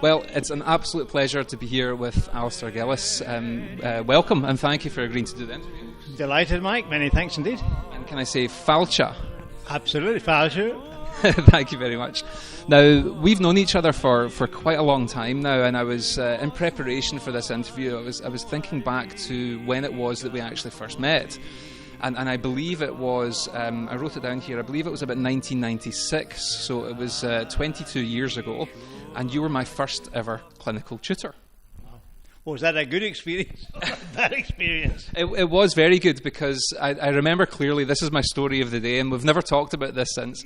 Well, it's an absolute pleasure to be here with Alasdair Gillies. Welcome, and thank you for agreeing to do the interview. Delighted, Mike. Many thanks indeed. And can I say falcha? Absolutely, falcha. Thank you very much. Now, we've known each other for quite a long time now, and I was, in preparation for this interview, I was thinking back to when it was that we actually first met. And I believe it was, I wrote it down here, I believe it was about 1996, so it was 22 years ago, and you were my first ever clinical tutor. Oh, was that a good experience? Bad experience? It was very good, because I remember clearly, this is my story of the day, and we've never talked about this since.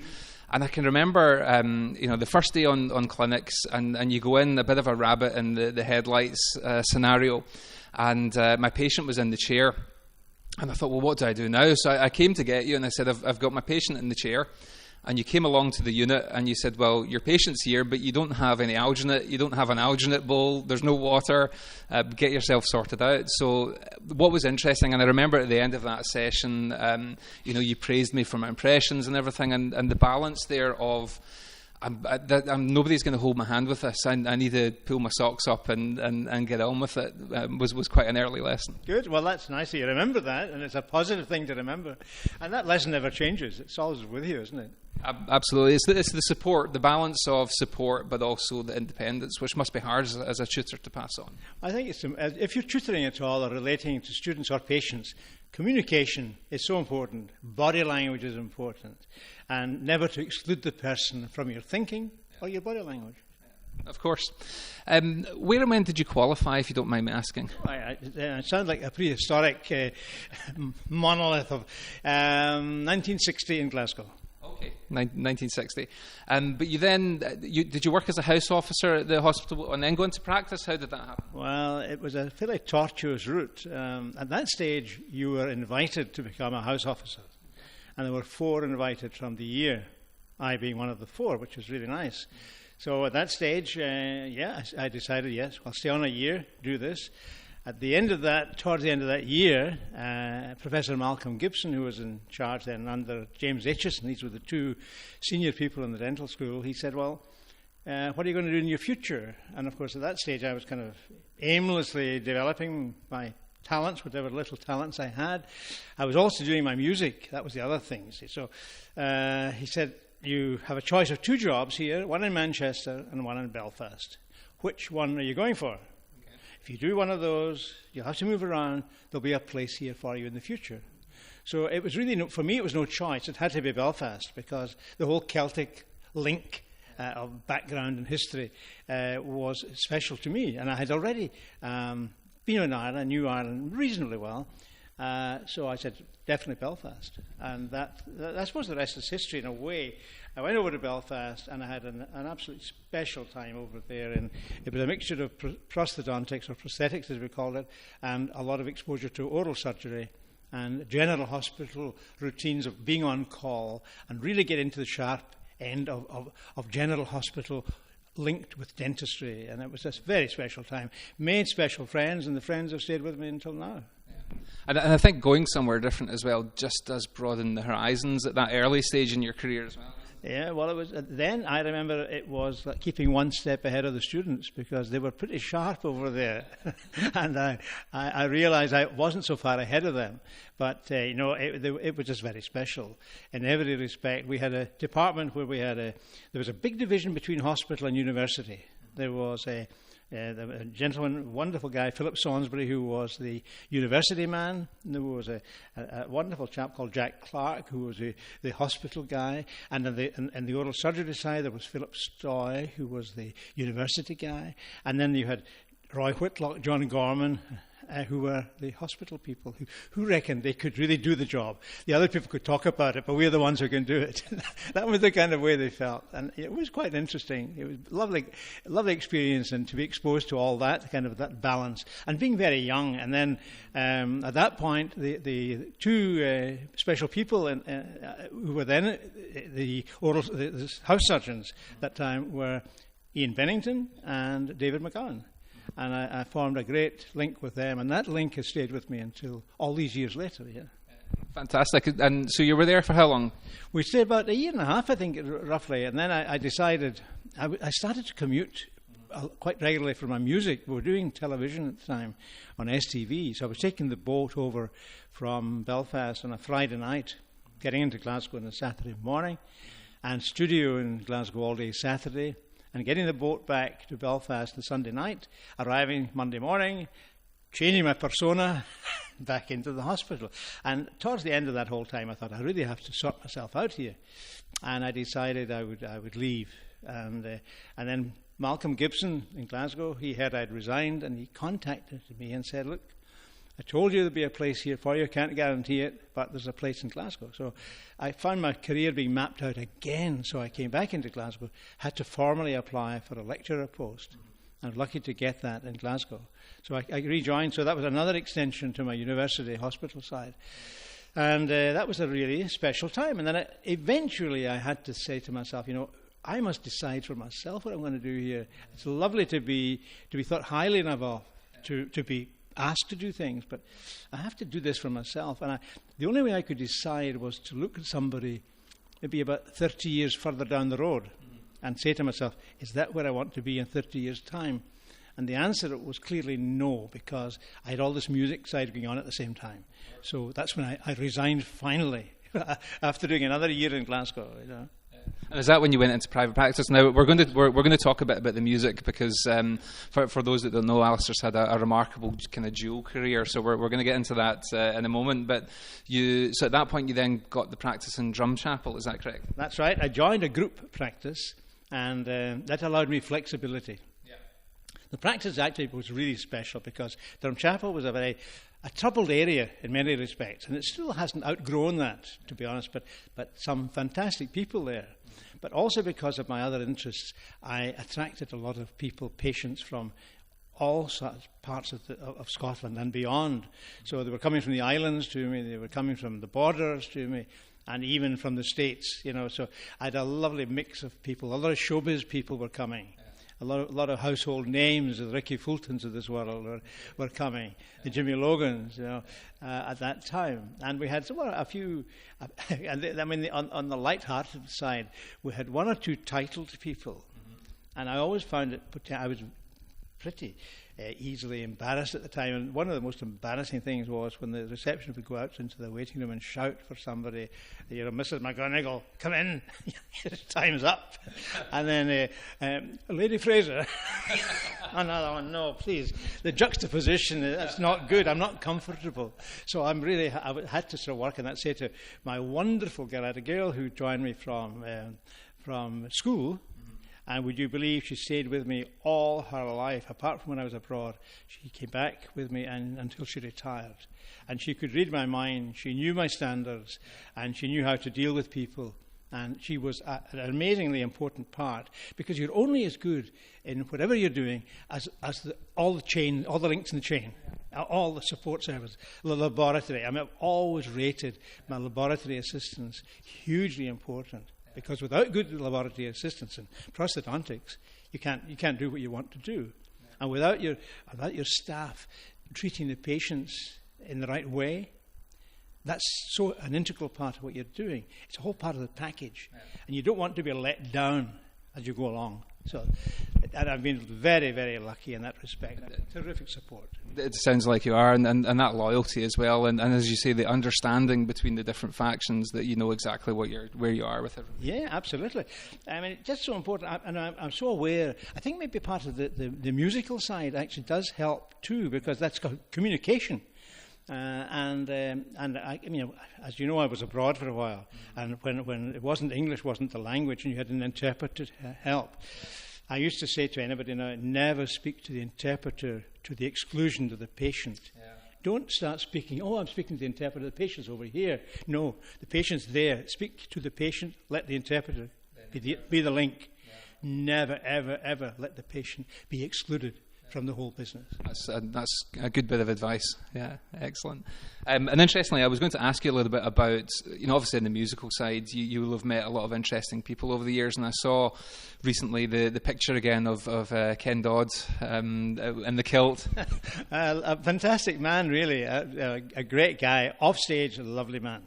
And I can remember, the first day on clinics, and you go in a bit of a rabbit in the headlights scenario, and my patient was in the chair. And I thought, well, what do I do now? So I came to get you, and I said, I've got my patient in the chair. And you came along to the unit, and you said, well, your patient's here, but you don't have any alginate. You don't have an alginate bowl. There's no water. Get yourself sorted out. So what was interesting, and I remember at the end of that session, you praised me for my impressions and everything, and the balance there of, nobody's going to hold my hand with this. I need to pull my socks up and get on with it. Was quite an early lesson. Good. Well, that's nice that you remember that, and it's a positive thing to remember. And that lesson never changes. It's always with you, isn't it? Absolutely. It's the support, the balance of support, but also the independence, which must be hard as a tutor to pass on. I think if you're tutoring at all or relating to students or patients, communication is so important. Body language is important. And never to exclude the person from your thinking or your body language. Of course. Where and when did you qualify, if you don't mind me asking? It sounds like a prehistoric monolith of 1960 in Glasgow. Okay, 1960. But you then, did you work as a house officer at the hospital and then go into practice? How did that happen? Well, it was a fairly tortuous route. At that stage, you were invited to become a house officer. And there were 4 invited from the year, I being one of the 4, which was really nice. So at that stage, I decided, yes, I'll stay on a year, do this. At the end of that, towards the end of that year, Professor Malcolm Gibson, who was in charge then under James Aitchison, these were the 2 senior people in the dental school, he said, well, what are you going to do in your future? And of course, at that stage, I was kind of aimlessly developing my talents, whatever little talents I had. I was also doing my music. That was the other thing. See. So he said, you have a choice of 2 jobs here, one in Manchester and one in Belfast. Which one are you going for? Okay. If you do one of those, you'll have to move around. There'll be a place here for you in the future. So it was really, for me, it was no choice. It had to be Belfast because the whole Celtic link of background and history was special to me. And I had already been in Ireland, I knew Ireland reasonably well, so I said, definitely Belfast. And that I suppose the rest is history in a way. I went over to Belfast and I had an absolutely special time over there. And it was a mixture of prosthodontics, or prosthetics as we called it, and a lot of exposure to oral surgery and general hospital routines of being on call and really get into the sharp end of general hospital linked with dentistry, and it was a very special time. Made special friends, and the friends have stayed with me until now. Yeah. And I think going somewhere different as well just does broaden the horizons at that early stage in your career as well. Yeah, well, it was then. I remember it was like keeping one step ahead of the students because they were pretty sharp over there, and I realised I wasn't so far ahead of them. But it was just very special in every respect. We had a department where there was a big division between hospital and university. There was a gentleman, wonderful guy, Philip Salisbury, who was the university man. There was a wonderful chap called Jack Clark, who was the hospital guy. And on the oral surgery side, there was Philip Stoy, who was the university guy. And then you had Roy Whitlock, John Gorman, who were the hospital people, who reckoned they could really do the job. The other people could talk about it, but we're the ones who can do it. That was the kind of way they felt. And it was quite interesting. It was a lovely experience, and to be exposed to all that, kind of that balance. And being very young, and then at that point, the 2 special people who were then the house surgeons at that time were Ian Bennington and David McGowan. And I formed a great link with them, and that link has stayed with me until all these years later. Yeah. Fantastic. And so you were there for how long? We stayed about a year and a half, I think, roughly. And then I decided, I started to commute quite regularly for my music. We were doing television at the time on STV, so I was taking the boat over from Belfast on a Friday night, getting into Glasgow on a Saturday morning, and studio in Glasgow all day Saturday, and getting the boat back to Belfast on Sunday night, arriving Monday morning, changing my persona, back into the hospital. And towards the end of that whole time, I thought, I really have to sort myself out here. And I decided I would leave. And then Malcolm Gibson in Glasgow, he heard I'd resigned, and he contacted me and said, look, I told you there'd be a place here for you. I can't guarantee it, but there's a place in Glasgow. So I found my career being mapped out again. So I came back into Glasgow, had to formally apply for a lecturer post. I was lucky to get that in Glasgow. So I rejoined. So that was another extension to my university hospital side. And that was a really special time. And then eventually I had to say to myself, I must decide for myself what I'm going to do here. It's lovely to be thought highly of, to be asked to do things, but I have to do this for myself. And the only way I could decide was to look at somebody maybe about 30 years further down the road and say to myself, is that where I want to be in 30 years' time? And the answer was clearly no, because I had all this music side going on at the same time. So that's when I resigned finally, after doing another year in Glasgow. And is that when you went into private practice? Now we're going to talk a bit about the music, because for those that don't know, Alasdair's had a remarkable kind of dual career. So we're going to get into that in a moment. But so at that point you then got the practice in Drumchapel. Is that correct? That's right. I joined a group practice, and that allowed me flexibility. Yeah. The practice actually was really special because Drumchapel was a troubled area in many respects, and it still hasn't outgrown that, to be honest, but some fantastic people there. But also because of my other interests, I attracted a lot of people, patients from all sorts parts of Scotland and beyond. So they were coming from the islands to me, they were coming from the borders to me, and even from the States, So I had a lovely mix of people. A lot of showbiz people were coming. A lot of household names, the Ricky Fultons of this world were coming, the Jimmy Logans, at that time. And we had a few, on the light-hearted side, we had one or two titled people. And I always found I was pretty easily embarrassed at the time. And one of the most embarrassing things was when the receptionist would go out into the waiting room and shout for somebody, Mrs. McGonigal, come in, time's up. And then, Lady Fraser, another one, no, please. The juxtaposition, that's not good, I'm not comfortable. So I had to sort of work on that, say to my wonderful girl, I had a girl who joined me from school. And would you believe she stayed with me all her life, apart from when I was abroad. She came back with me until she retired. And she could read my mind, she knew my standards, and she knew how to deal with people. And she was an amazingly important part, because you're only as good in whatever you're doing as all the links in the chain, all the support services, the laboratory. I've always rated my laboratory assistants hugely important. Because without good laboratory assistance and prosthodontics, you can't do what you want to do. Yeah. And without your staff treating the patients in the right way, that's so an integral part of what you're doing. It's a whole part of the package. Yeah. And you don't want to be let down as you go along. So, and I've been very, very lucky in that respect. Terrific support. It sounds like you are, and that loyalty as well, and as you say, the understanding between the different factions, that you know exactly where you are with everything. Yeah, absolutely. It's just so important, and I'm so aware. I think maybe part of the musical side actually does help too, because that's communication. And as you know, I was abroad for a while, and when it wasn't English, wasn't the language, and you had an interpreter to help. I used to say to anybody, never speak to the interpreter to the exclusion of the patient. Yeah. Don't start speaking, I'm speaking to the interpreter, the patient's over here. No, the patient's there. Speak to the patient, let the interpreter be the link. Yeah. Never, ever, ever let the patient be excluded from the whole business. That's a good bit of advice. Yeah, excellent. And interestingly, I was going to ask you a little bit about, obviously in the musical side, you will have met a lot of interesting people over the years, and I saw recently the picture again of Ken Dodd in the kilt. A fantastic man, really, a great guy, off stage, a lovely man.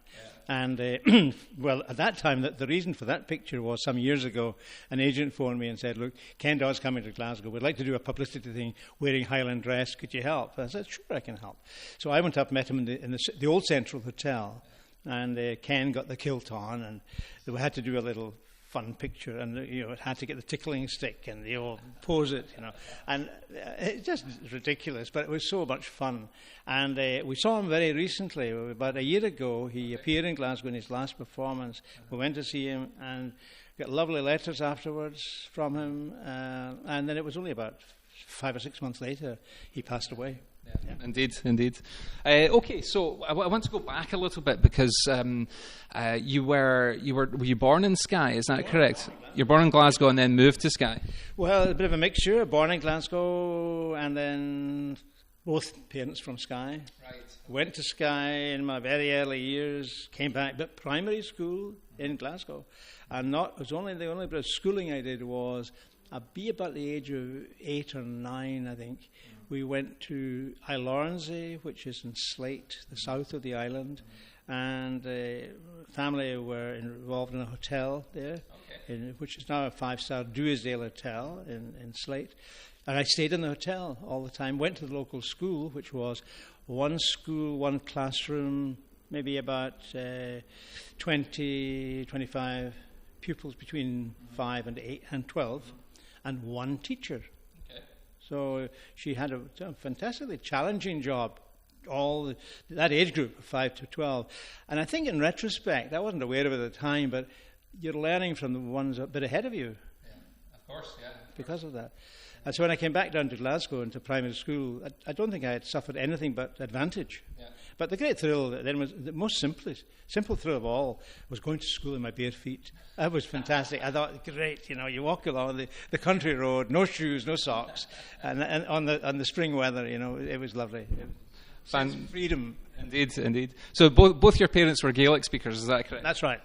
And, well, at that time, the reason for that picture was some years ago, an agent phoned me and said, look, Ken Dodd's coming to Glasgow. We'd like to do a publicity thing wearing Highland dress. Could you help? And I said, sure, I can help. So I went up, met him in the old Central Hotel, and Ken got the kilt on, and we had to do a little fun picture, and it had to get the tickling stick and pose it, and it's just ridiculous, but it was so much fun. And we saw him very recently, about a year ago. He appeared in Glasgow in his last performance. We went to see him and got lovely letters afterwards from him, and then it was only about 5 or 6 months later he passed away. Yeah. Indeed. Okay, so I want to go back a little bit, because were you born in Skye? Is that correct? You're born in Glasgow and then moved to Skye. Well, a bit of a mixture. Born in Glasgow, and then both parents from Skye. Right. Went to Skye in my very early years. Came back, but primary school in Glasgow, and the only bit of schooling I did was I'd be about the age of 8 or 9, I think. We went to Ilornsey, which is in Slate, the south of the island, and family were involved in a hotel there, which is now a 5-star Dewsdale Hotel in Slate. And I stayed in the hotel all the time, went to the local school, which was one school, one classroom, maybe about 20, 25 pupils between 5 and 8 and 12, and one teacher. So she had a fantastically challenging job, that age group of 5 to 12. And I think in retrospect, I wasn't aware of it at the time, but you're learning from the ones a bit ahead of you. Yeah, of course, yeah. Because of that. And so when I came back down to Glasgow into primary school, I don't think I had suffered anything but advantage. Yeah. But the great thrill then was the most simple thrill of all was going to school in my bare feet. That was fantastic. I thought, great, you walk along the country road, no shoes, no socks, and on the spring weather, it was lovely. Freedom. Indeed. So both your parents were Gaelic speakers, is that correct? That's right.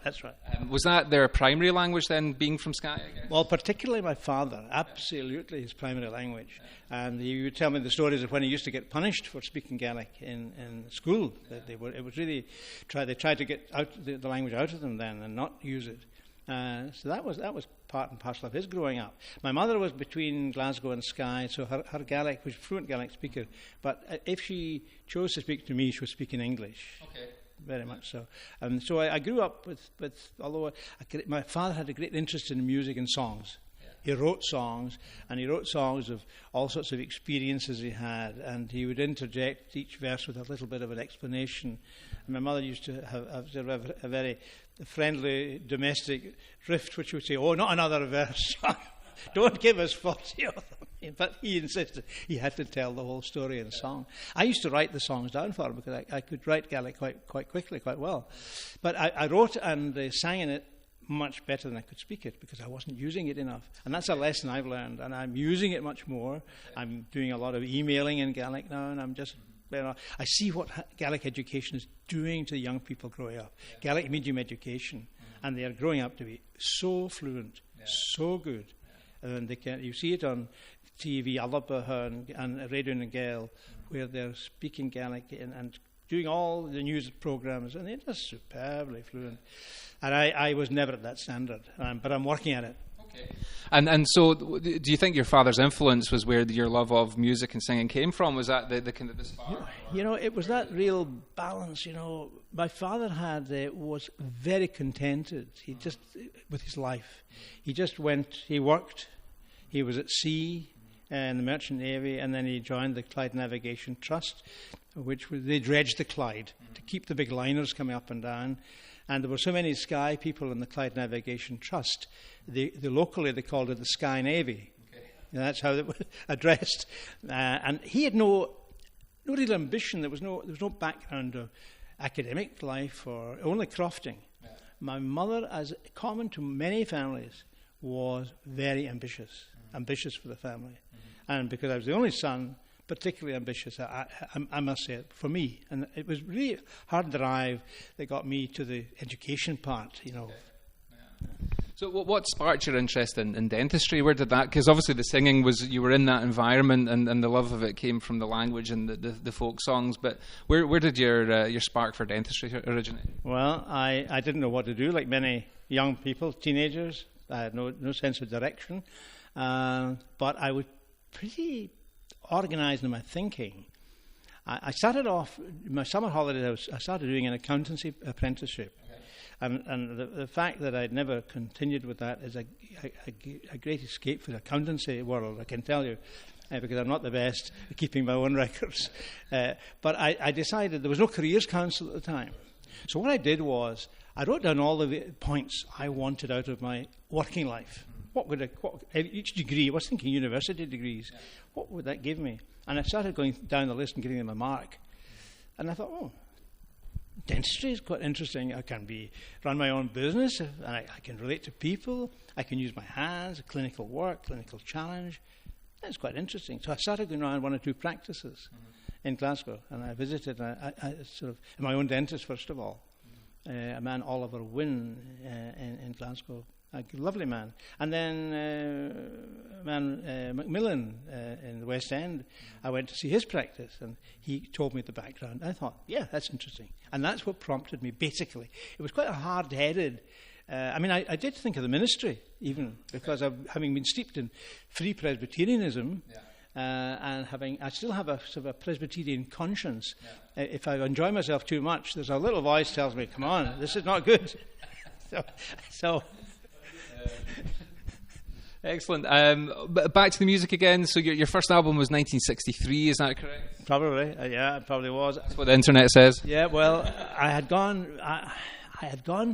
Was that their primary language then, being from Skye, I guess? Well, particularly my father, absolutely his primary language. And he would tell me the stories of when he used to get punished for speaking Gaelic in school. It was really, they tried to get the language out of them then and not use it. So that was part and parcel of his growing up. My mother was between Glasgow and Skye, so her Gaelic was a fluent Gaelic speaker. But if she chose to speak to me, she was speaking English. Okay. Very much so. And so I grew up with although my father had a great interest in music and songs. He wrote songs, and he wrote songs of all sorts of experiences he had, and he would interject each verse with a little bit of an explanation. And my mother used to have a very friendly domestic rift, which would say, oh, not another verse. Don't give us 40 of them. But he insisted he had to tell the whole story in song. I used to write the songs down for him because I could write Gaelic quite quickly, quite well. But I wrote and sang in it much better than I could speak it because I wasn't using it enough. And that's a lesson I've learned, and I'm using it much more. I'm doing a lot of emailing in Gaelic now, and I'm just... I see what Gaelic education is doing to the young people growing up. Yeah. Gaelic medium education, and they are growing up to be so fluent, so good. Yeah. And you see it on TV, Alabaha and Radio na Gael, where they're speaking Gaelic and doing all the news programs, and they're just superbly fluent. And I was never at that standard, but I'm working at it. Okay. And so, do you think your father's influence was where your love of music and singing came from? Was that the kind of the spark? It was that real balance. My father was very contented. He just with his life. He just went. He worked. He was at sea in the Merchant Navy, and then he joined the Clyde Navigation Trust, they dredged the Clyde to keep the big liners coming up and down. And there were so many Skye people in the Clyde Navigation Trust. Locally they called it the Skye Navy. Okay. And that's how it was addressed. And he had no real ambition. There was no background of academic life or only crofting. Yeah. My mother, as common to many families, was very ambitious for the family. Mm-hmm. And because I was the only son, particularly ambitious, I must say, for me. And it was really hard drive that got me to the education part, Okay. Yeah. So what sparked your interest in dentistry? Where did that, because obviously the singing was, you were in that environment and the love of it came from the language and the folk songs, but where did your spark for dentistry originate? Well, I didn't know what to do, like many young people, teenagers. I had no sense of direction, but I was pretty organised in my thinking. I started off, my summer holidays, I started doing an accountancy apprenticeship. And the fact that I'd never continued with that is a great escape for the accountancy world, I can tell you, because I'm not the best at keeping my own records. But I decided there was no careers council at the time. So what I did was I wrote down all the points I wanted out of my working life. Each degree, I was thinking university degrees, what would that give me? And I started going down the list and giving them a mark. And I thought, dentistry is quite interesting. I can run my own business, and I can relate to people. I can use my hands, clinical work, clinical challenge. That's quite interesting. So I started going around 1 or 2 practices in Glasgow, and I visited. I sort of my own dentist first of all, a man Oliver Wynne in Glasgow, a lovely man, and then a man Macmillan in the West End. I went to see his practice, and he told me the background. I thought, yeah, that's interesting, and that's what prompted me. Basically, it was quite a hard-headed. I did think of the ministry, even because having been steeped in free Presbyterianism, and I still have a sort of a Presbyterian conscience. If I enjoy myself too much, there's a little voice tells me, "Come on, this is not good." so Excellent. But back to the music again. So your first album was 1963, is that correct? Probably, yeah, it probably was. That's what the internet says. Yeah, well, I had gone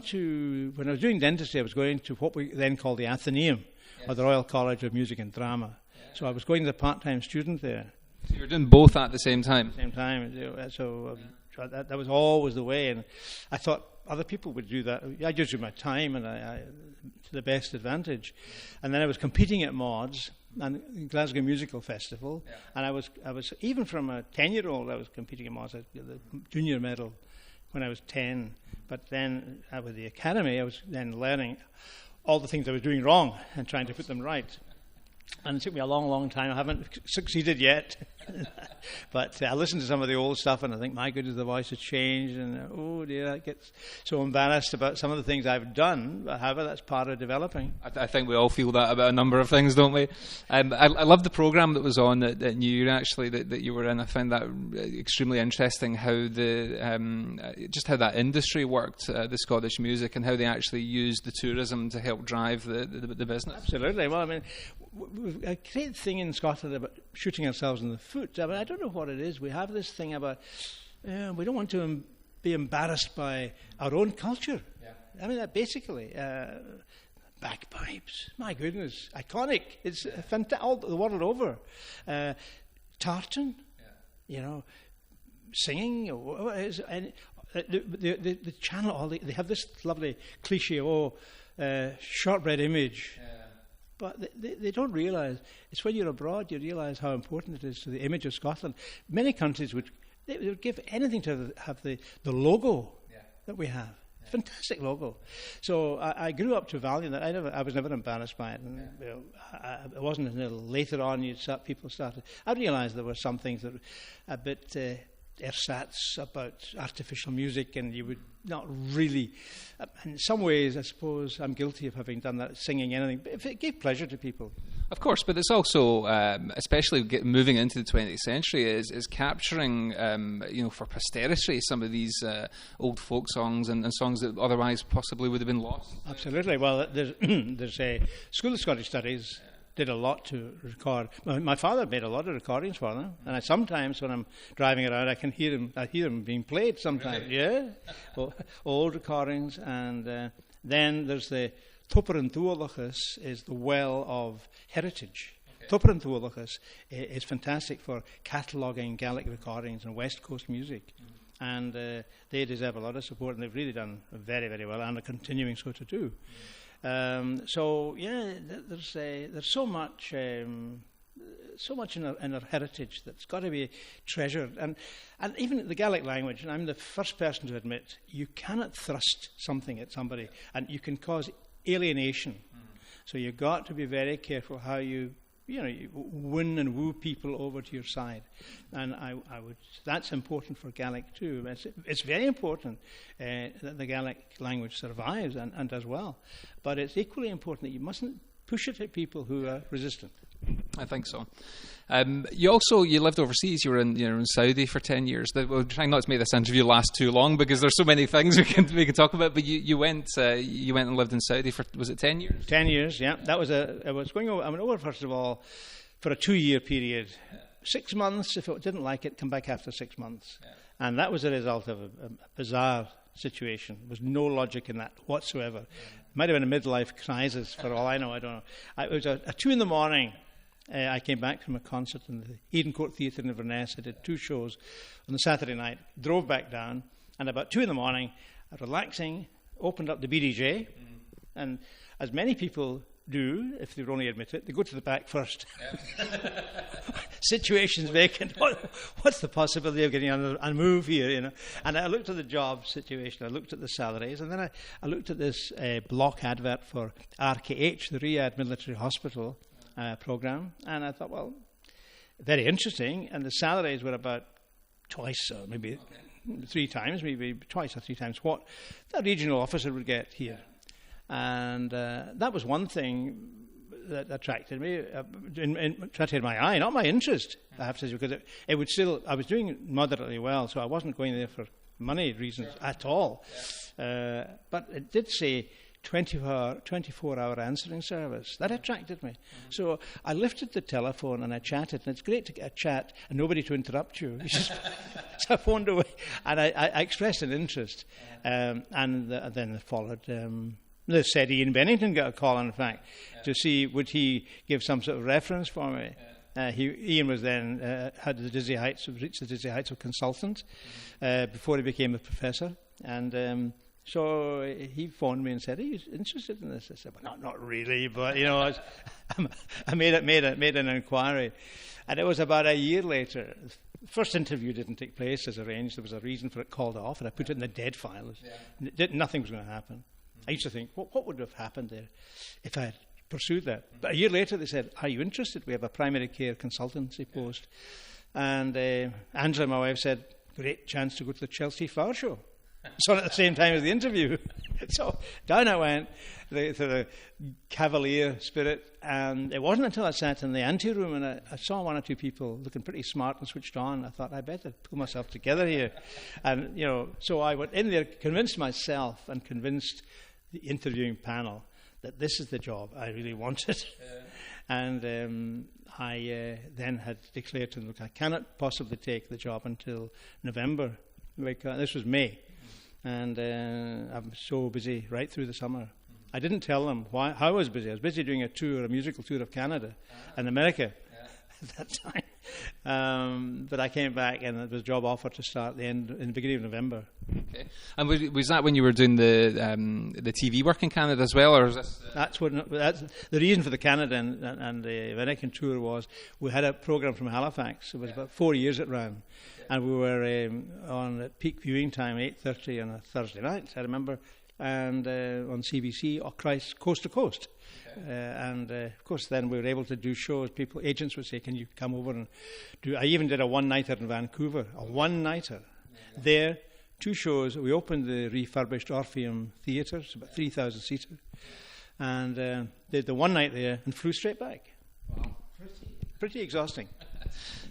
to, when I was doing dentistry, I was going to what we then called the Athenaeum, or the Royal College of Music and Drama. So I was going to the part-time student there. So you were doing both at the same time? So that was always the way, and I thought other people would do that. I just do my time, and I to the best advantage. And then I was competing at Mods and Glasgow Musical Festival, and I was even from a 10-year-old, I was competing at Mods. I got the junior medal when I was 10. But then with the academy, I was then learning all the things I was doing wrong and trying to put them right. And it took me a long, long time. I haven't succeeded yet. But I listen to some of the old stuff and I think, my goodness, the voice has changed. And oh dear, I get so embarrassed about some of the things I've done. But however, that's part of developing. I think we all feel that about a number of things, don't we? I love the programme that was on at New Year, actually, that you were in. I found that extremely interesting, how just how that industry worked, the Scottish music, and how they actually used the tourism to help drive the business. Absolutely. Well, I mean, a great thing in Scotland about shooting ourselves in the foot. I mean, I don't know what it is. We have this thing about we don't want to be embarrassed by our own culture. Yeah. I mean, that basically bagpipes. My goodness, iconic. It's fantastic all the world over. Tartan, singing. And the channel. They have this lovely cliche. Shortbread image. Yeah. But they don't realise, it's when you're abroad you realise how important it is to the image of Scotland. Many countries would give anything to have the logo that we have. Yeah. Fantastic logo. So I grew up to value that. I was never embarrassed by it. And, it wasn't until later on people started. I realised there were some things that were a bit ersatz about artificial music, and you would not really. In some ways, I suppose I'm guilty of having done that, singing anything. But if it gave pleasure to people, of course. But it's also, especially moving into the 20th century, is capturing, for posterity, some of these old folk songs and songs that otherwise possibly would have been lost. Absolutely. Well, there's a School of Scottish Studies. Did a lot to record. My father made a lot of recordings for them, and sometimes when I'm driving around, I hear them being played. Sometimes, really? Yeah, old recordings. And then there's the Tupper Tuolachus is the well of heritage. Okay. Tupper Tuolachus is fantastic for cataloguing Gaelic recordings and West Coast music, and they deserve a lot of support, and they've really done very, very well, and are continuing so to do. There's so much in our heritage that's got to be treasured, and even the Gaelic language. And I'm the first person to admit you cannot thrust something at somebody, and you can cause alienation. So you've got to be very careful how you win and woo people over to your side. And that's important for Gaelic too. It's very important that the Gaelic language survives and does well. But it's equally important that you mustn't push it at people who are resistant. I think so. You lived overseas. You were in Saudi for 10 years. We're trying not to make this interview last too long because there's so many things we can talk about. But you went and lived in Saudi for, was it 10 years? 10 years, yeah. I went over first of all for a 2-year period. 6 months. If I didn't like it, come back after 6 months. Yeah. And that was a result of a bizarre situation. There was no logic in that whatsoever. It might have been a midlife crisis for all I know. I don't know. It was a 2 a.m. I came back from a concert in the Eden Court Theatre in Inverness. I did 2 shows on the Saturday night, drove back down, and about 2 a.m, relaxing, opened up the BDJ, and as many people do, if they only admit it, they go to the back first. Yeah. Situation's vacant. What's the possibility of getting on a move here, And I looked at the job situation, I looked at the salaries, and then I looked at this block advert for RKH, the Riyadh Military Hospital program, and I thought, well, very interesting, and the salaries were about twice or maybe 3 times, maybe twice or 3 times what a regional officer would get here. And that was one thing that attracted me, attracted my eye, not my interest, I have to say, because it would still, I was doing moderately well, so I wasn't going there for money reasons at all. But it did say 24-hour answering service. That attracted me. So I lifted the telephone and I chatted, and it's great to get a chat and nobody to interrupt you. So I phoned away, and I expressed an interest, and then followed. They said Ian Bennington got a call, in fact, to see would he give some sort of reference for me. Ian was then reached the dizzy heights of consultant before he became a professor, and so he phoned me and said, "Are you interested in this?" I said, "Well, not really, but I made an inquiry," and it was about a year later. The first interview didn't take place as arranged. There was a reason for it called off, and I put it in the dead file. Nothing was going to happen. I used to think, what would have happened there if I had pursued that? But a year later they said, "Are you interested? We have a primary care consultancy post." And Angela, my wife, said, "Great chance to go to the Chelsea Flower Show." It's on at the same time as the interview. So down I went, to the cavalier spirit, and it wasn't until I sat in the anteroom and I saw 1 or 2 people looking pretty smart and switched on. I thought, I better pull myself together here. And, so I went in there, convinced myself and convinced the interviewing panel that this is the job I really wanted. And I then had declared to them, look, I cannot possibly take the job until November. This was May. And I'm so busy right through the summer. I didn't tell them how I was busy. I was busy doing a musical tour of Canada and America at that time. But I came back, and it was a job offer to start in the beginning of November. Okay. And was that when you were doing the TV work in Canada as well, or was this? That's the reason for the Canada and the American tour was we had a program from Halifax. It was about 4 years it ran. And we were on at peak viewing time, 8:30 on a Thursday night, I remember, and on CBC, coast to coast. Okay. And of course, then we were able to do shows. Agents would say, "Can you come over and do?" I even did a one-nighter in Vancouver, a one-nighter. Yeah. There, 2 shows. We opened the refurbished Orpheum Theatre, it's about 3,000 seater, and did the one night there and flew straight back. Wow. Pretty exhausting.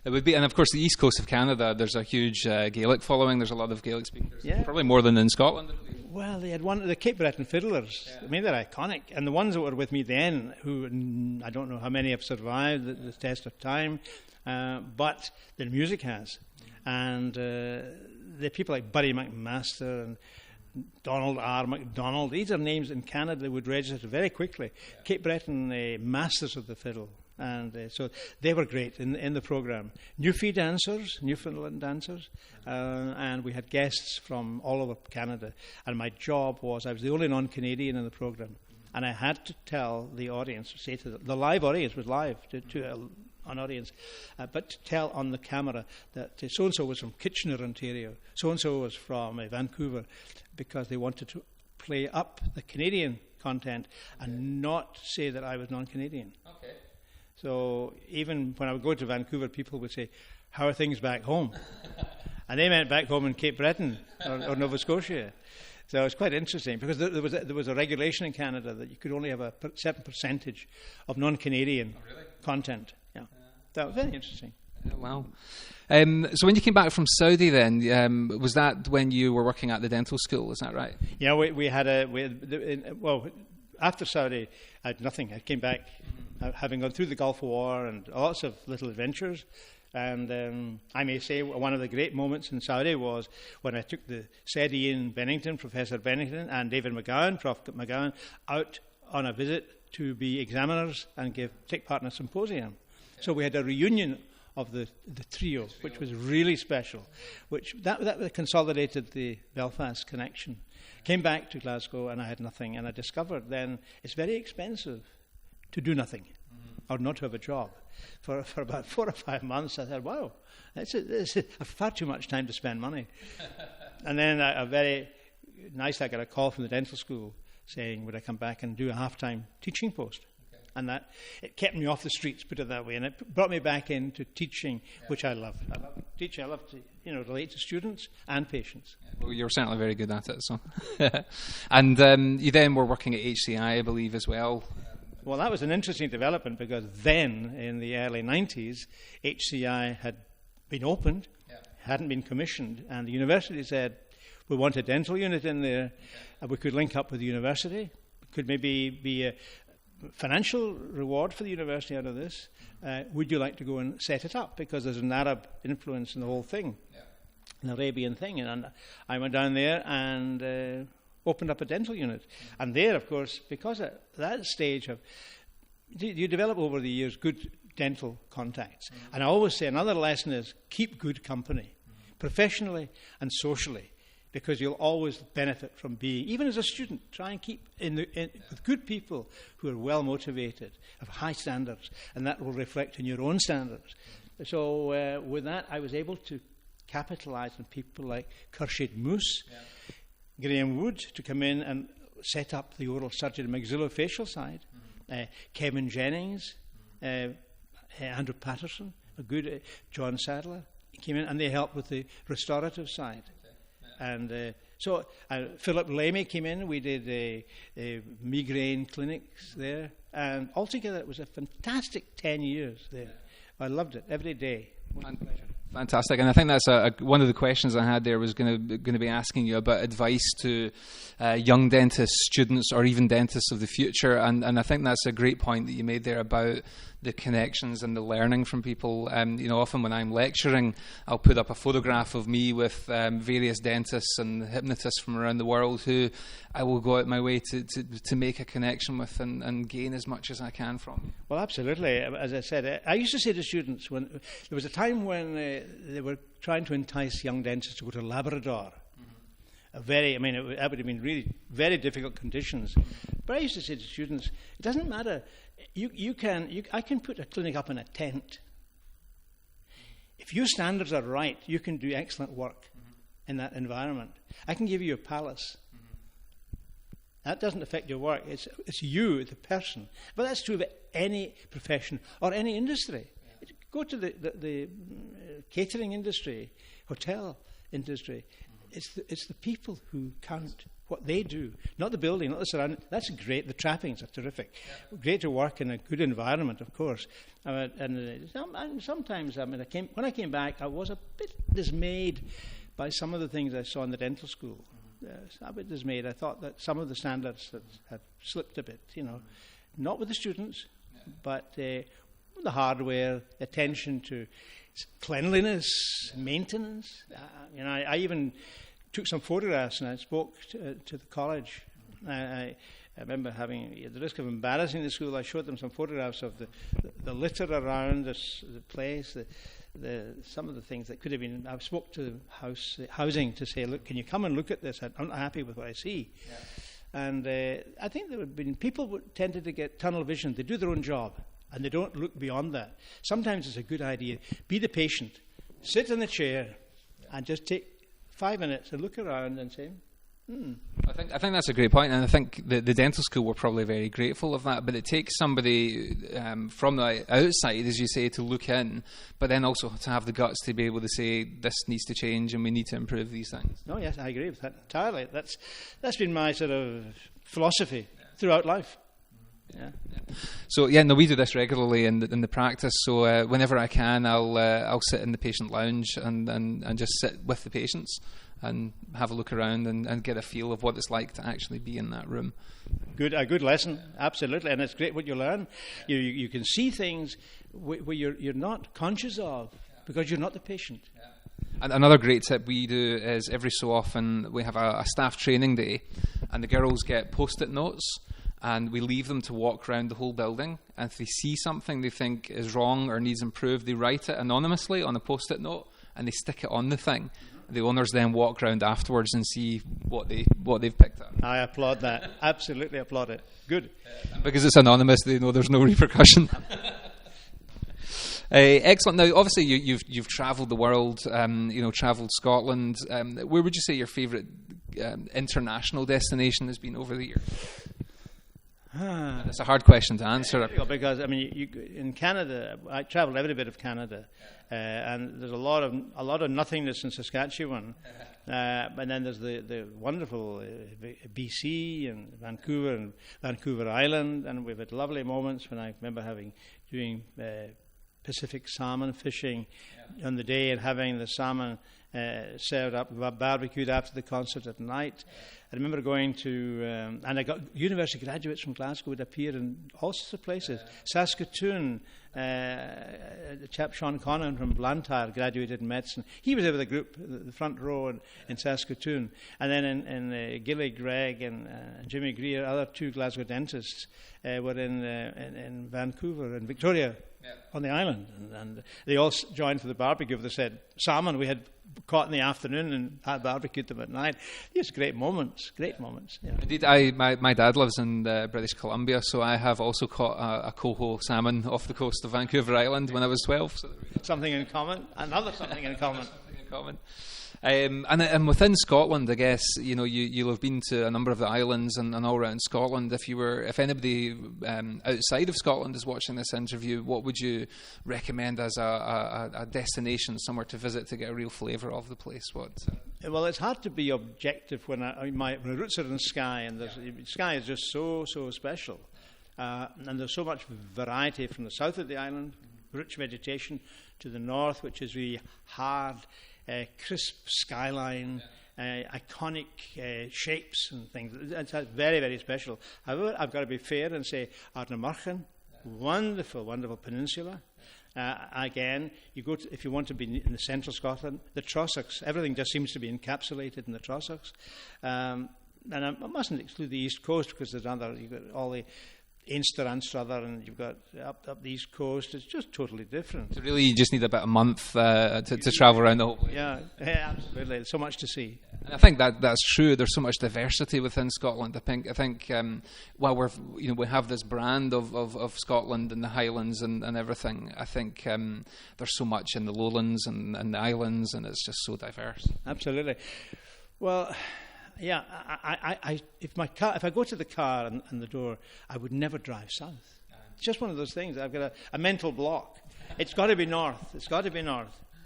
It would be, and of course the east coast of Canada, there's a huge Gaelic following. There's a lot of Gaelic speakers, probably more than in Scotland. Well, they had the Cape Breton Fiddlers. I mean, they're iconic, and the ones that were with me then, who I don't know how many have survived the test of time, but their music has, and the people like Buddy McMaster and Donald R. MacDonald. These are names in Canada that would register very quickly. Cape Breton masters of the fiddle. And so they were great in the program. Newfoundland dancers, and we had guests from all over Canada. And my job was, I was the only non-Canadian in the program, and I had to tell the audience, say to the live audience was live to an audience, but to tell on the camera that so-and-so was from Kitchener, Ontario, so-and-so was from Vancouver, because they wanted to play up the Canadian content and not say that I was non-Canadian. Okay. So even when I would go to Vancouver, people would say, "How are things back home?" And they meant back home in Cape Breton or Nova Scotia. So it's quite interesting because there was a regulation in Canada that you could only have a certain percentage of non-Canadian content. Yeah. That was very interesting. Wow. So when you came back from Saudi then, was that when you were working at the dental school, is that right? Yeah, we had after Saudi, I had nothing. I came back having gone through the Gulf War and lots of little adventures. And I may say one of the great moments in Saudi was when I took the said Ian Bennington, Professor Bennington, and David McGowan, Prof. McGowan, out on a visit to be examiners and take part in a symposium. Okay. So we had a reunion of the trio, which was really special, which that consolidated the Belfast connection. Came back to Glasgow and I had nothing, and I discovered then it's very expensive to do nothing or not to have a job. For about 4 or 5 months, I thought, wow, this is far too much time to spend money. And then I got a call from the dental school saying, would I come back and do a half-time teaching post? Okay. And that it kept me off the streets, put it that way, and it brought me back into teaching, which I love. I love teaching. I love to relate to students and patients. Well, you're certainly very good at it. So, and you then were working at HCI, I believe, as well. Well, that was an interesting development because then, in the early 90s, HCI had been opened, hadn't been commissioned, and the university said, we want a dental unit in there, and we could link up with the university. Could maybe be a financial reward for the university out of this. Would you like to go and set it up? Because there's an Arab influence in the whole thing, an Arabian thing. And I went down there and opened up a dental unit. And there, of course, because at that stage you develop over the years good dental contacts. And I always say another lesson is keep good company, professionally and socially, because you'll always benefit from being, even as a student, try and keep with good people who are well motivated, have high standards, and that will reflect in your own standards. So with that, I was able to capitalize on people like Khurshid Moose, Graham Wood to come in and set up the oral surgery maxillofacial side, Kevin Jennings, Andrew Patterson, a good John Sadler came in, and they helped with the restorative side. And so Philip Lamy came in. We did migraine clinics there, and altogether it was a fantastic 10 years there. I loved it every day. Fantastic, and I think that's one of the questions I had there was going to be asking you about advice to young dentists, students, or even dentists of the future. And I think that's a great point that you made there about the connections and the learning from people. Often when I'm lecturing, I'll put up a photograph of me with various dentists and hypnotists from around the world who I will go out my way to make a connection with and gain as much as I can from. Well, absolutely. As I said, I used to say to students, when there was a time when they were trying to entice young dentists to go to Labrador. That would have been really very difficult conditions. But I used to say to students, it doesn't matter. I can put a clinic up in a tent. If your standards are right, you can do excellent work in that environment. I can give you a palace. That doesn't affect your work. It's you, the person. But that's true of any profession or any industry. Go to the catering industry, hotel industry. It's the people who count, what they do, not the building, not the surrounding. That's great. The trappings are terrific. Great to work in a good environment, of course. And sometimes, when I came back, I was a bit dismayed by some of the things I saw in the dental school. A bit dismayed. I thought that some of the standards had slipped a bit. Not with the students, but the hardware, attention to cleanliness, maintenance. I even took some photographs and I spoke to the college. I remember having, at the risk of embarrassing the school, I showed them some photographs of the litter around the place, some of the things that could have been. I spoke to housing to say, look, can you come and look at this? I'm not happy with what I see. Yeah. And I think there have been people who tended to get tunnel vision. They do their own job. And they don't look beyond that. Sometimes it's a good idea. Be the patient. Sit in the chair and just take 5 minutes and look around and say, I think that's a great point, and I think the dental school were probably very grateful of that. But it takes somebody from the outside, as you say, to look in, but then also to have the guts to be able to say this needs to change and we need to improve these things. Oh yes, I agree with that entirely. That's been my sort of philosophy throughout life. Yeah. So no, we do this regularly in the practice. So whenever I can, I'll sit in the patient lounge and just sit with the patients and have a look around and get a feel of what it's like to actually be in that room. A good lesson, absolutely, and it's great what you learn. You can see things where you're not conscious of because you're not the patient. And another great tip we do is every so often we have a staff training day, and the girls get post-it notes. And we leave them to walk around the whole building. And if they see something they think is wrong or needs improved, they write it anonymously on a post-it note and they stick it on the thing. The owners then walk around afterwards and see what they've picked up. I applaud that. Absolutely applaud it. Good. Because it's anonymous, they know there's no repercussion. Excellent. Now, obviously, you've travelled the world. Travelled Scotland. Where would you say your favourite international destination has been over the years? It's a hard question to answer. Because in Canada, I travelled every bit of Canada, and there's a lot of nothingness in Saskatchewan, and then there's the wonderful BC and Vancouver Island, and we've had lovely moments when I remember doing Pacific salmon fishing on the day and having the salmon served up, barbecued after the concert at night. I remember going to, and I got university graduates from Glasgow would appear in all sorts of places. Saskatoon, the chap Sean Connon from Blantyre graduated in medicine. He was over the group, the front row in Saskatoon. And then in Gilly Gregg and Jimmy Greer, other two Glasgow dentists, were in Vancouver and Victoria on the island. And they all joined for the barbecue. They said, salmon we had caught in the afternoon and had barbecued them at night. Just great moments. Yeah. Indeed, my dad lives in British Columbia, so I have also caught a coho salmon off the coast of Vancouver Island when I was 12. So something in common. Another something in common. And within Scotland, I guess you'll have been to a number of the islands and all around Scotland. If anybody outside of Scotland is watching this interview, what would you recommend as a destination, somewhere to visit to get a real flavour of the place? Well, it's hard to be objective when my roots are in Skye, and Skye is just so special, and there's so much variety from the south of the island, rich vegetation, to the north, which is really hard. Crisp skyline, iconic shapes and things. It's very, very special. However, I've got to be fair and say Ardnamurchan, wonderful, wonderful peninsula. Again, if you want to be in the central Scotland, the Trossachs, everything just seems to be encapsulated in the Trossachs. And I mustn't exclude the East Coast because you've got all the Einster and Strother, and you've got up the East Coast. It's just totally different. So really, you just need about a month to travel around the whole place. Yeah, absolutely. There's so much to see. And I think that's true. There's so much diversity within Scotland. I think while we have this brand of Scotland and the Highlands and everything, I think there's so much in the lowlands and the islands, and it's just so diverse. Absolutely. Well. Yeah, if I go to the car and the door, I would never drive south. It's just one of those things. I've got a mental block. It's got to be north.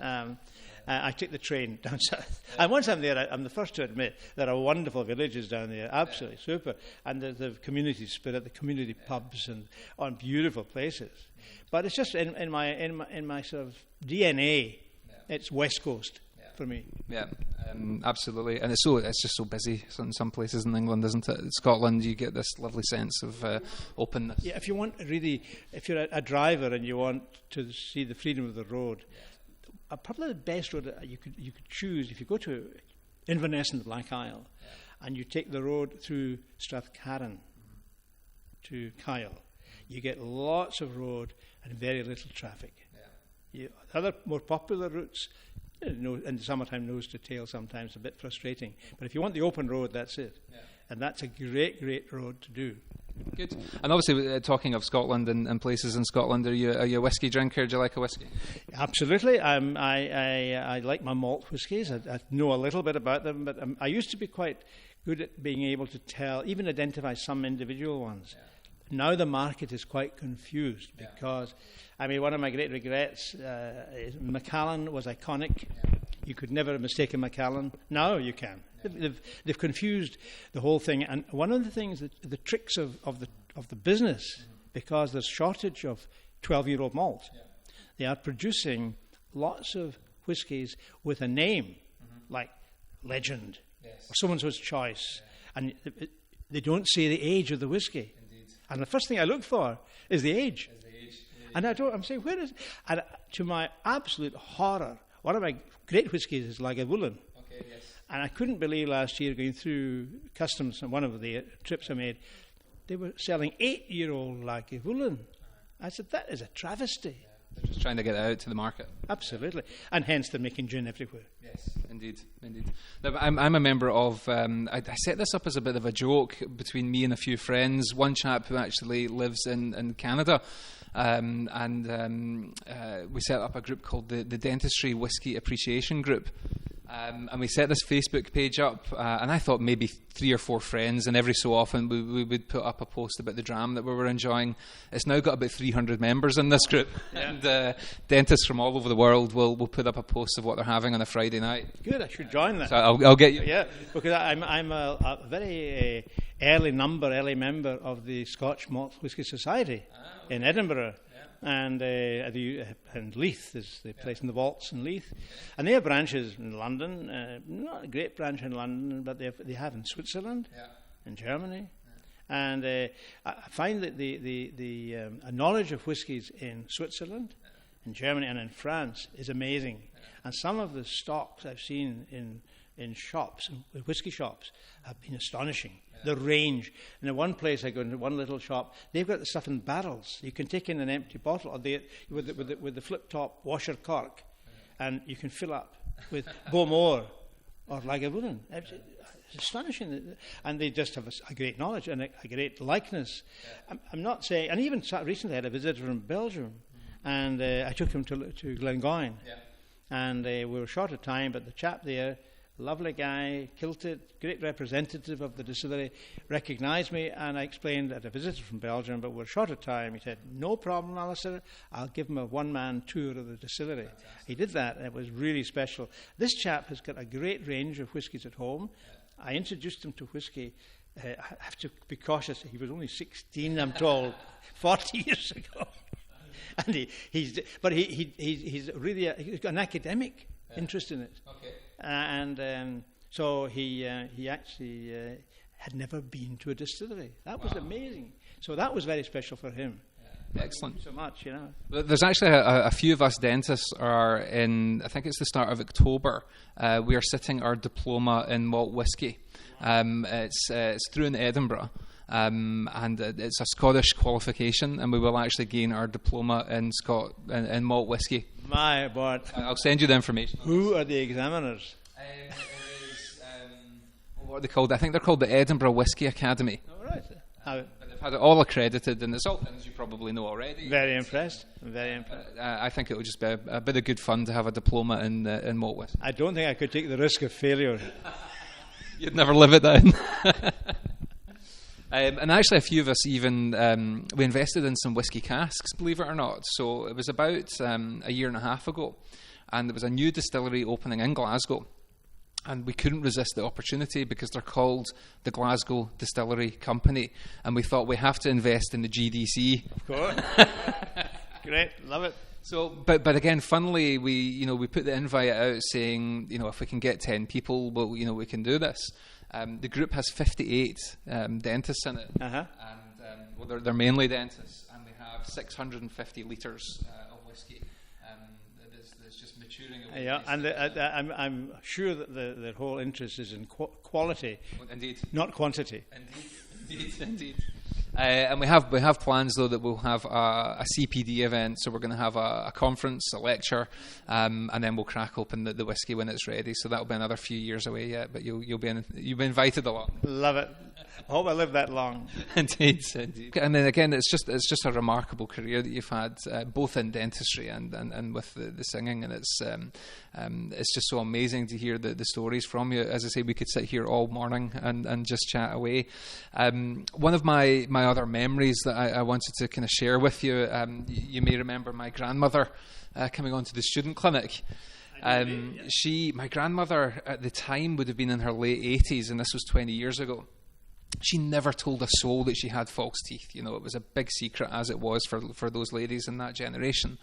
I take the train down south. And once I'm there, I'm the first to admit there are wonderful villages down there, absolutely super. And there's the community spirit, the community pubs, and on beautiful places. But it's just in my sort of DNA. It's West Coast. For me. Yeah, absolutely, and it's just so busy in some places in England, isn't it? In Scotland, you get this lovely sense of openness. Yeah, if you're a driver and you want to see the freedom of the road, probably the best road you could choose if you go to Inverness and the Black Isle, and you take the road through Strathcarron to Kyle, you get lots of road and very little traffic. Other more popular routes. In the summertime, nose to tail sometimes, a bit frustrating. But if you want the open road, that's it. And that's a great, great road to do. Good. And obviously, talking of Scotland and places in Scotland, are you a whiskey drinker? Do you like a whiskey? Absolutely. I like my malt whiskies. I know a little bit about them, but I used to be quite good at being able to tell, even identify some individual ones. Now the market is quite confused because, I mean, one of my great regrets is Macallan was iconic. You could never mistake a Macallan. Now you can. They've confused the whole thing. And one of the things, the tricks of the business, because there's shortage of 12-year-old malt, they are producing lots of whiskies with a name, like Legend, or Someone's Choice. And they don't say the age of the whiskey. And the first thing I look for is the age. And I'm saying, where is it? And to my absolute horror, one of my great whiskies is Lagavulin. And I couldn't believe last year going through customs on one of the trips I made, they were selling 8-year-old Lagavulin. I said, that is a travesty. They're just trying to get it out to the market. Absolutely. And hence they're making gin everywhere. Yes, indeed. Now, I'm a member of, I set this up as a bit of a joke between me and a few friends. One chap who actually lives in Canada, and we set up a group called the Dentistry Whisky Appreciation Group. And we set this Facebook page up, and I thought maybe 3 or 4 friends, and every so often we would put up a post about the dram that we were enjoying. It's now got about 300 members in this group, and dentists from all over the world will put up a post of what they're having on a Friday night. Good, I should join that. So I'll get you. Yeah, because I'm a very early member of the Scotch Malt Whisky Society in Edinburgh. And Leith is the place in the vaults in Leith, and they have branches in London. Not a great branch in London, but they have in Switzerland, in Germany, and I find that the knowledge of whiskies in Switzerland, in Germany, and in France is amazing. And some of the stocks I've seen in shops, in whiskey shops, have been astonishing. The range. And in one place I go into one little shop, they've got the stuff in barrels. You can take in an empty bottle with the flip-top washer cork, and you can fill up with Bowmore or Lagavulin. It's astonishing. And they just have a great knowledge and a great likeness. I'm not saying... And even recently I had a visitor from Belgium, and I took him to Glengoyne. And we were short of time, but the chap there... Lovely guy, kilted, great representative of the distillery, recognised me, and I explained that a visitor from Belgium, but we're short of time. He said, no problem, Alasdair, I'll give him a one-man tour of the distillery. Fantastic. He did that, and it was really special. This chap has got a great range of whiskies at home. I introduced him to whiskey. I have to be cautious. He was only 16, I'm told, 40 years ago. And he's really he's got an academic interest in it. Okay. So he actually had never been to a distillery. That was amazing. So that was very special for him. Excellent. Thank you so much, you know. There's actually a few of us dentists are in, I think it's the start of October, we are sitting our diploma in malt whisky. It's through in Edinburgh. And it's a Scottish qualification, and we will actually gain our diploma in malt whisky. My word! I'll send you the information. Who are the examiners? It is, what are they called? I think they're called the Edinburgh Whisky Academy. All right. But they've had it all accredited, and it's all things you probably know already. Very impressed. Very impressed. I think it would just be a bit of good fun to have a diploma in malt whisky. I don't think I could take the risk of failure. You'd never live it down. And actually a few of us even, we invested in some whiskey casks, believe it or not. So it was about a year and a half ago, and there was a new distillery opening in Glasgow, and we couldn't resist the opportunity because they're called the Glasgow Distillery Company, and we thought we have to invest in the GDC. Of course. Great, love it. So, but again, funnily, we put the invite out saying, if we can get 10 people, well, we can do this. The group has 58 dentists in it, and they're mainly dentists, and they have 650 litres of whiskey. It's just maturing away. Yeah, and I'm sure that their whole interest is in quality, indeed, not quantity. Indeed. And we have plans though that we'll have a CPD event. So we're going to have a conference, a lecture, and then we'll crack open the whiskey when it's ready. So that'll be another few years away yet. But you'll be invited along. Love it. I hope I live that long. Indeed. And then again, it's just a remarkable career that you've had, both in dentistry and with the singing. And it's just so amazing to hear the stories from you. As I say, we could sit here all morning and just chat away. One of my other memories that I wanted to kind of share with you, you may remember my grandmother coming onto the student clinic. My grandmother at the time would have been in her late 80s, and this was 20 years ago. She never told a soul that she had false teeth. You know, it was a big secret, as it was for those ladies in that generation.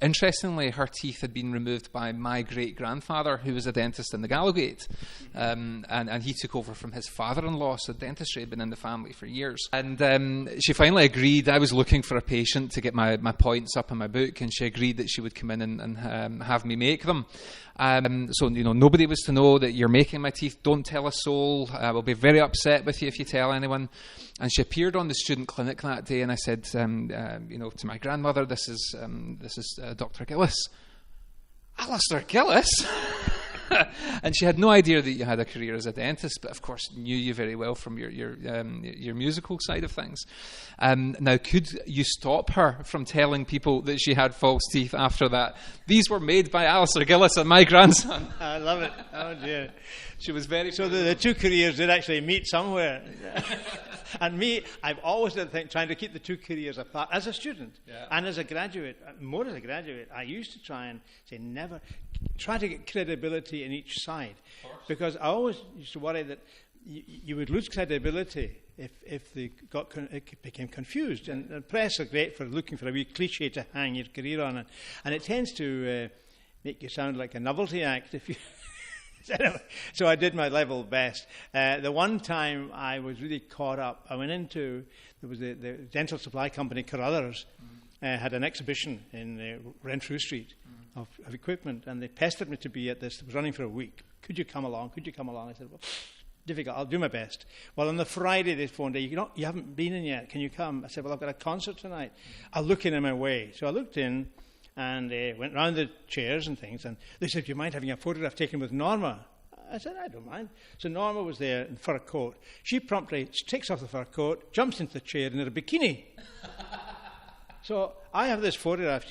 Interestingly, her teeth had been removed by my great-grandfather, who was a dentist in the Gallowgate. And he took over from his father-in-law, so dentistry had been in the family for years. And she finally agreed. I was looking for a patient to get my points up in my book, and she agreed that she would come in and have me make them. So, you know, nobody was to know that you're making my teeth. Don't tell a soul. We'll be very upset with you if you tell anyone. And she appeared on the student clinic that day, and I said, to my grandmother, this is Dr. Gillies. Alasdair Gillies? And she had no idea that you had a career as a dentist, but of course knew you very well from your musical side of things. Now, could you stop her from telling people that she had false teeth after that? These were made by Alasdair Gillies and my grandson. I love it. Oh dear. She was very... So the two careers did actually meet somewhere. And me, I've always done trying to keep the two careers apart. As a student and as a graduate, more as a graduate, I used to try and say never... Try to get credibility in each side. Because I always used to worry that you would lose credibility if they became confused. And the press are great for looking for a wee cliche to hang your career on it. And it tends to make you sound like a novelty act if you... So I did my level best. The one time I was really caught up, I went into, there was the dental supply company, Carruthers, had an exhibition in Renfrew Street of equipment, and they pestered me to be at this. It was running for a week. Could you come along? Could you come along? I said, well, difficult. I'll do my best. Well, on the Friday they phoned, you haven't been in yet. Can you come? I said, well, I've got a concert tonight. I'll look in my way. So I looked in and went round the chairs and things, and they said, do you mind having a photograph taken with Norma? I said, I don't mind. So Norma was there in fur coat. She promptly takes off the fur coat, jumps into the chair in her bikini. So I have this photograph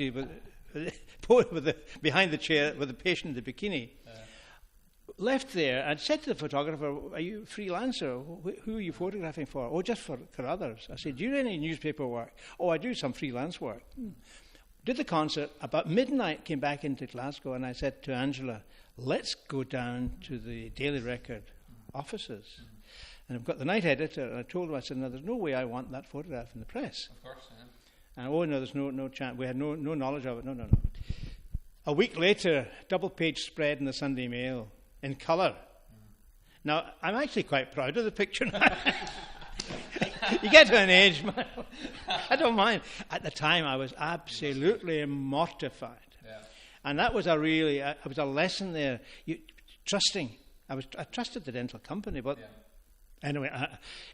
behind the chair with the patient in the bikini. Left there and said to the photographer, are you a freelancer? Who are you photographing for? Oh, just for others. I said, do you do any newspaper work? Oh, I do some freelance work. Did the concert. About midnight, came back into Glasgow, and I said to Angela, let's go down to the Daily Record offices. And I've got the night editor, and I told him, I said, no, there's no way I want that photograph in the press. Of course, yeah. And no, there's no chance. We had no knowledge of it. No. A week later, double-page spread in the Sunday Mail in colour. Now, I'm actually quite proud of the picture now. You get to an age, man. I don't mind. At the time, I was absolutely mortified. Yeah. And that was it was a lesson there. Trusting. I trusted the dental company, but anyway,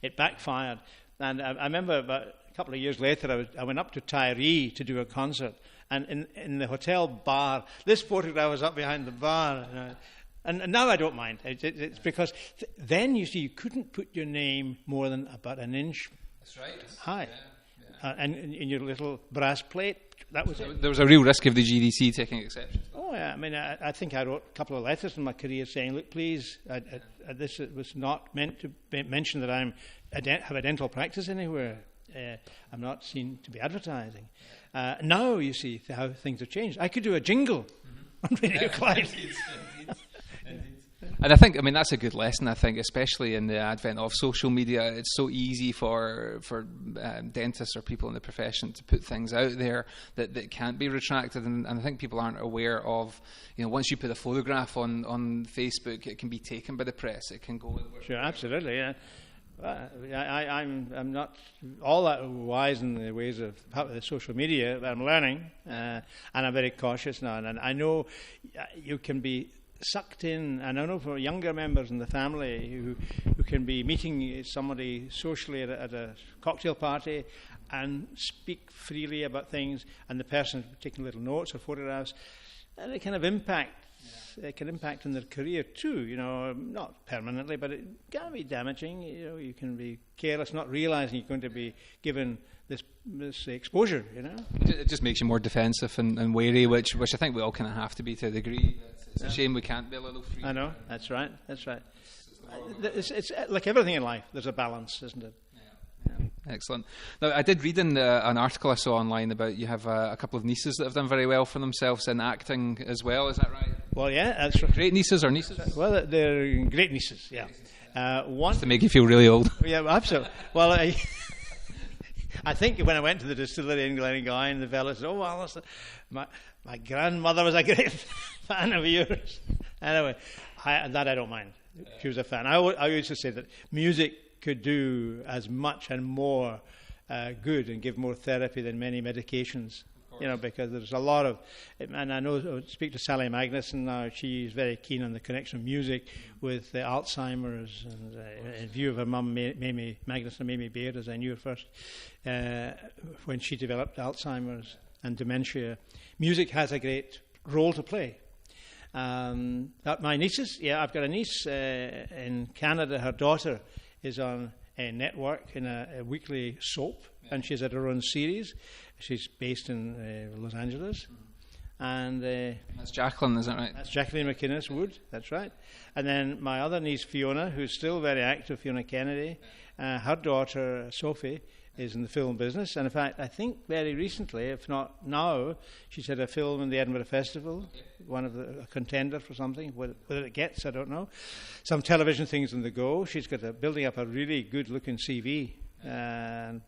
it backfired. And I remember about a couple of years later, I went up to Tyree to do a concert. And in the hotel bar, this photograph was up behind the bar. And now I don't mind. It's because then, you see, you couldn't put your name more than about an inch high. Yeah. And in your little brass plate, that was it. There was a real risk of the GDC taking exception. Oh, yeah. I mean, I think I wrote a couple of letters in my career saying, look, please, this was not meant to mention that I have a dental practice anywhere. I'm not seen to be advertising. Now, you see how things have changed. I could do a jingle on Radio Clyde. And I think, that's a good lesson, I think, especially in the advent of social media. It's so easy for dentists or people in the profession to put things out there that can't be retracted. And I think people aren't aware of, once you put a photograph on Facebook, it can be taken by the press. It can go... Sure, absolutely, yeah. I'm not all that wise in the ways of the social media, but I'm learning, and I'm very cautious now. And I know you can be sucked in, and I know for younger members in the family who can be meeting somebody socially at a cocktail party and speak freely about things, and the person taking little notes or photographs, and it kind of impacts. It can impact on their career too, not permanently, but it can be damaging. You can be careless, not realizing you're going to be given this exposure. It just makes you more defensive and wary, which I think we all kind of have to be to a degree. It's a shame we can't be a little free. I know, that's right. It's like everything in life. There's a balance, isn't it? Excellent. Now, I did read in an article I saw online about you have a couple of nieces that have done very well for themselves in acting as well. Is that right? Well, yeah, that's right. Great nieces or nieces? Well, they're great nieces, yeah. One to make you feel really old. Yeah, absolutely. Well, I think when I went to the distillery in Glengarry, the fellow said, "Oh, well, my grandmother was a great fan of yours." Anyway, I don't mind. She was a fan. I used to say that music could do as much and more good and give more therapy than many medications, because there's a lot of, and I know, I speak to Sally Magnuson now, she's very keen on the connection of music with Alzheimer's, and in view of her mum, Mamie Baird, as I knew her first, when she developed Alzheimer's and dementia. Music has a great role to play. My nieces, I've got a niece in Canada. Her daughter is on a network in a weekly soap, and she's at her own series. She's based in Los Angeles. And that's Jacqueline, isn't it right? That's Jacqueline McInnes Wood, that's right. And then my other niece, Fiona, who's still very active, Fiona Kennedy, her daughter, Sophie, is in the film business. And in fact, I think very recently, if not now, she's had a film in the Edinburgh Festival, one of a contender for something. Whether it gets, I don't know. Some television things on the go. She's got building up a really good-looking CV. And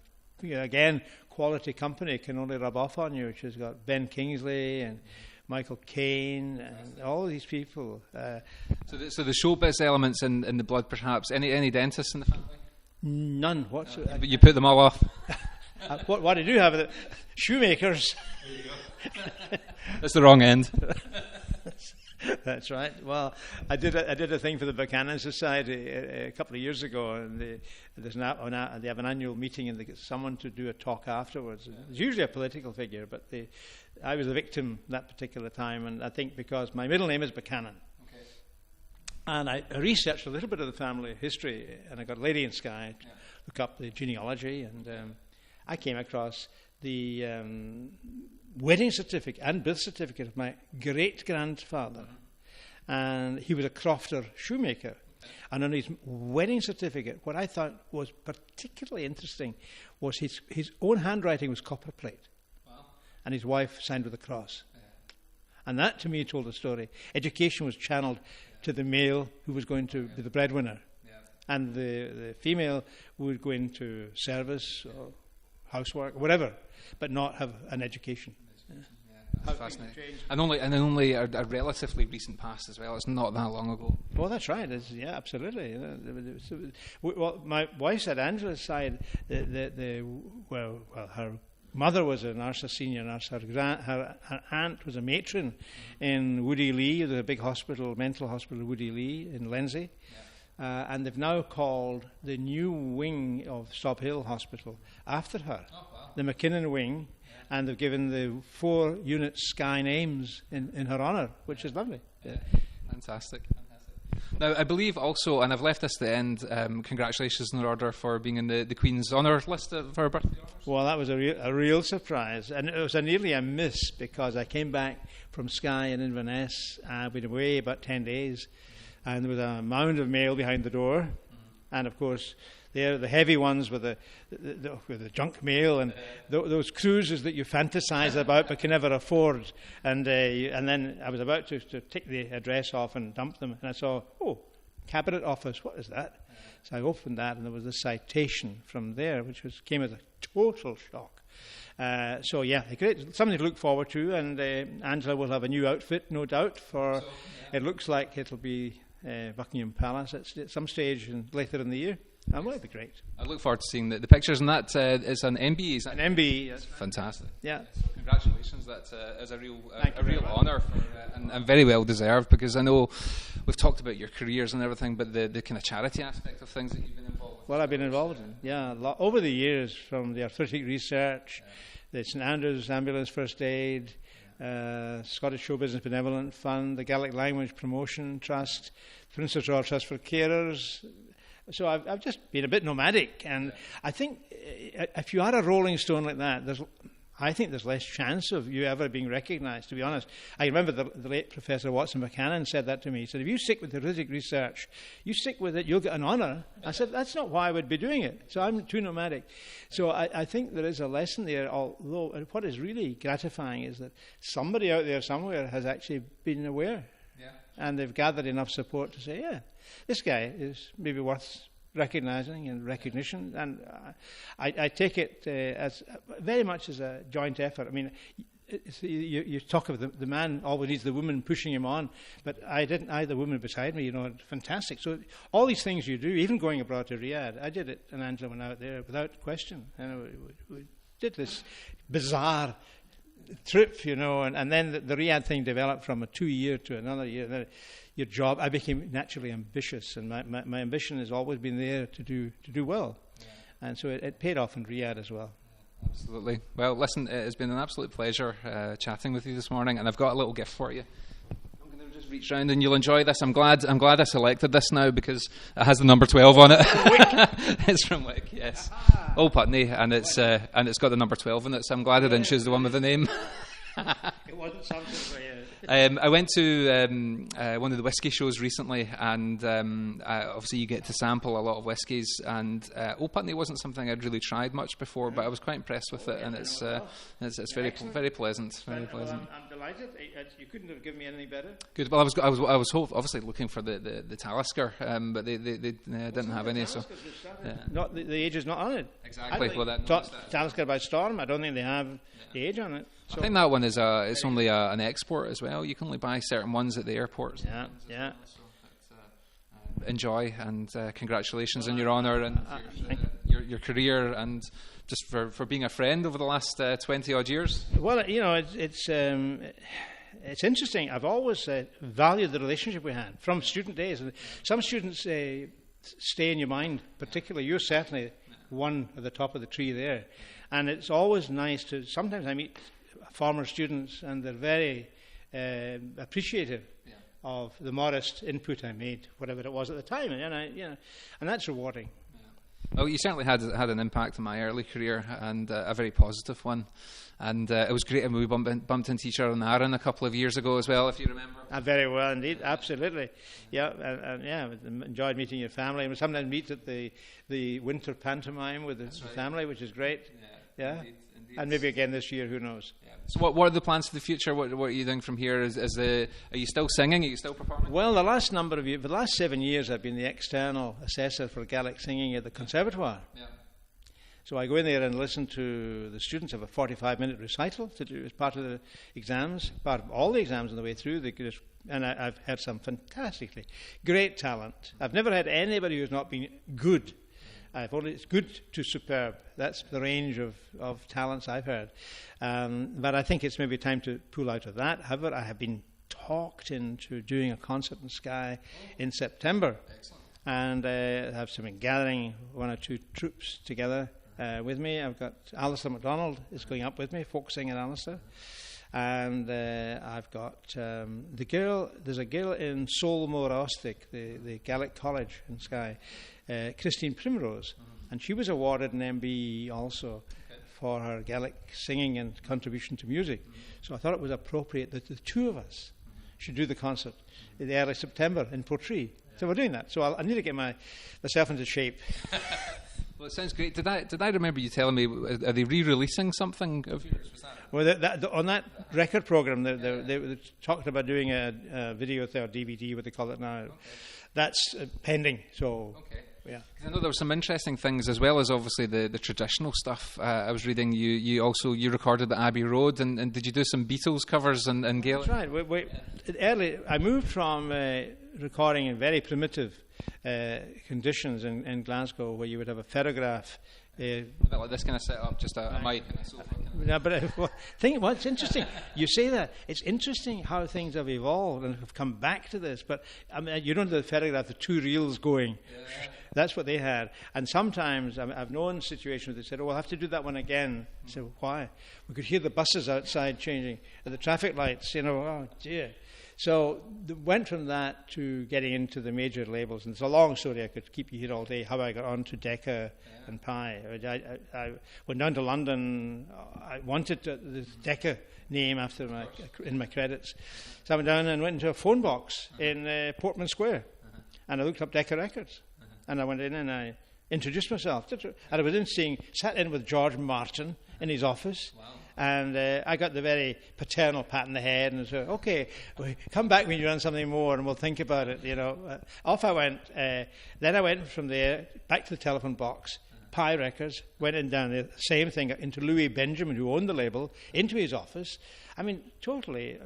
again, quality company can only rub off on you. She's got Ben Kingsley and Michael Caine and all these people. So the showbiz elements in the blood, perhaps. Any dentists in the family? None whatsoever. But you put them all off. What I do have are shoemakers. There you go. That's the wrong end. That's right. Well, I did a thing for the Buchanan Society a couple of years ago, and they have an annual meeting, and they get someone to do a talk afterwards. It's usually a political figure, but I was a victim that particular time, and I think because my middle name is Buchanan. And I researched a little bit of the family history, and I got a lady in Skye to look up the genealogy, and I came across the wedding certificate and birth certificate of my great-grandfather. And he was a crofter shoemaker. And on his wedding certificate, what I thought was particularly interesting was his own handwriting was copperplate. Wow. And his wife signed with a cross. Yeah. And that, to me, told a story. Education was channeled to the male who was going to be the breadwinner. Yeah. And the female would go into service or housework, whatever, but not have an education. Yeah, that's fascinating. And only a relatively recent past as well. It's not that long ago. Well, that's right. Absolutely. Well, my wife's side, Angela's side, her mother was a nurse, a senior nurse. Her aunt was a matron in Woody Lee, the big hospital, mental hospital, Woody Lee in Lindsay. Yeah. And they've now called the new wing of Stop Hill Hospital after her, the McKinnon wing, and they've given the 4 units Skye names in her honour, which is lovely. Yeah. Fantastic. Now, I believe also, and I've left this to the end, congratulations in order for being in the Queen's Honour list for her birthday honours. Well, that was a real surprise, and it was nearly a miss because I came back from Skye in Inverness. I'd been away about 10 days, and there was a mound of mail behind the door, and of course they're the heavy ones with the junk mail and those cruises that you fantasize about but can never afford. And then I was about to take the address off and dump them, and I saw, Cabinet Office, what is that? So I opened that, and there was a citation from there, which came as a total shock. Great, something to look forward to, and Angela will have a new outfit, no doubt, it looks like it'll be Buckingham Palace at some stage later in the year. That would be great. I look forward to seeing the pictures, and that it's an MBE. Is that An MBE, yes. fantastic? Yeah. So congratulations! That is a real honour and very well deserved, because I know we've talked about your careers and everything, but the kind of charity aspect of things that you've been involved with. Well, I've been involved in, over the years, from the arthritic research, the St Andrews Ambulance First Aid, Scottish Show Business Benevolent Fund, the Gaelic Language Promotion Trust, Princess Royal Trust for Carers. So I've just been a bit nomadic, and I think if you are a rolling stone like that, I think there's less chance of you ever being recognised, to be honest. I remember the late Professor Watson Buchanan said that to me. He said, if you stick with the arthritic research, you stick with it, you'll get an honour. I said, that's not why I would be doing it. So I'm too nomadic. So I think there is a lesson there, although what is really gratifying is that somebody out there somewhere has actually been aware. Yeah. And they've gathered enough support to say, yeah, this guy is maybe worth recognising and recognition. And I take it as very much as a joint effort. I mean, you talk of the man always needs the woman pushing him on, but I didn't. I had the woman beside me, fantastic. So all these things you do, even going abroad to Riyadh, I did it, and Angela went out there without question. We did this bizarre trip, and then the Riyadh thing developed from a 2-year to another year. Then your job, I became naturally ambitious, and my ambition has always been there to do well, and so it paid off in Riyadh as well. Absolutely. Well, listen, it has been an absolute pleasure chatting with you this morning, and I've got a little gift for you. I'm going to just reach round, and you'll enjoy this. I'm glad I selected this now because it has the number 12 on it. It's from Wick, yes. Old Putney, and it's got the number 12 in it. So I'm glad I didn't choose the one with the name. It wasn't something for you. I went to one of the whisky shows recently, and obviously you get to sample a lot of whiskies, and Old Putney wasn't something I'd really tried much before, but I was quite impressed with it, and it's very pleasant. Very pleasant. Well, I'm delighted. You couldn't have given me anything better. Good. Well, I was obviously looking for the Talisker, but they didn't have any. So not the age is not on it. Exactly. Talisker by Storm. I don't think they have the age on it. So I think that one is it's only an export as well. You can only buy certain ones at the airports. Yeah. So enjoy, and congratulations on your honour and your career, and just for being a friend over the last 20 odd years. Well, it's interesting. I've always valued the relationship we had from student days, and some students stay in your mind. Particularly, you're certainly one at the top of the tree there, and it's always nice to. Sometimes I meet former students, and they're very appreciative of the modest input I made, whatever it was at the time, and that's rewarding. Well, you certainly had an impact on my early career, and a very positive one. And it was great when we bumped into each other in Arran a couple of years ago as well, if you remember. Very well indeed, absolutely. Yeah, and enjoyed meeting your family. And we sometimes meet at the winter pantomime with the family, which is great. Yeah. Indeed. And maybe again this year, who knows? Yeah. So what are the plans for the future? What are you doing from here? Are you still singing? Are you still performing? Well, the last number of years, for the last 7 years, I've been the external assessor for Gaelic singing at the Conservatoire. Yeah. So I go in there and listen to the students have a 45-minute recital to do as part of the exams, part of all the exams on the way through. And I've had some fantastically great talent. I've never had anybody who's not been good. It's good to superb. That's the range of talents I've heard. But I think it's maybe time to pull out of that. However, I have been talked into doing a concert in Skye in September. Excellent. And I have some gathering one or two troops together with me. I've got Alasdair MacDonald is going up with me, folk singing Alasdair. And I've got there's a girl in Solmore Ostic, the Gaelic College in Skye, Christine Primrose, and she was awarded an MBE also for her Gaelic singing and contribution to music. So I thought it was appropriate that the two of us should do the concert in the early September in Portree. So we're doing that. So I need to get myself into shape. Well, it sounds great. Did I remember you telling me, are they re-releasing something of yours? Was that well, on that record program, they talked about doing a video or DVD, what they call it now. Okay. That's pending. So, yeah. I know there were some interesting things, as well as obviously the traditional stuff. I was reading you recorded at Abbey Road, and did you do some Beatles covers and Gaelic? That's right. Early, I moved from recording in very primitive conditions in Glasgow, where you would have a ferrograph. A bit like this kind of setup, just a mic and a sofa. Yeah, but what's interesting, you say that, it's interesting how things have evolved and have come back to this. But I mean, you don't have the ferrograph, the two reels going. Yeah. That's what they had. And sometimes I've known situations where they said, oh, we'll have to do that one again. I said, well, why? We could hear the buses outside changing, the traffic lights, oh dear. So went from that to getting into the major labels. And it's a long story. I could keep you here all day, how I got on to Decca and Pi. I went down to London. I wanted this Decca name in my credits. So I went down and went into a phone box in Portman Square. And I looked up Decca Records. And I went in and I introduced myself. And I was sat in with George Martin in his office. Wow. And I got the very paternal pat on the head and said, okay, come back when you've done something more and we'll think about it, Off I went. Then I went from there back to the telephone box, Pi Records, went in down there, same thing, into Louis Benjamin, who owned the label, into his office. I mean, totally,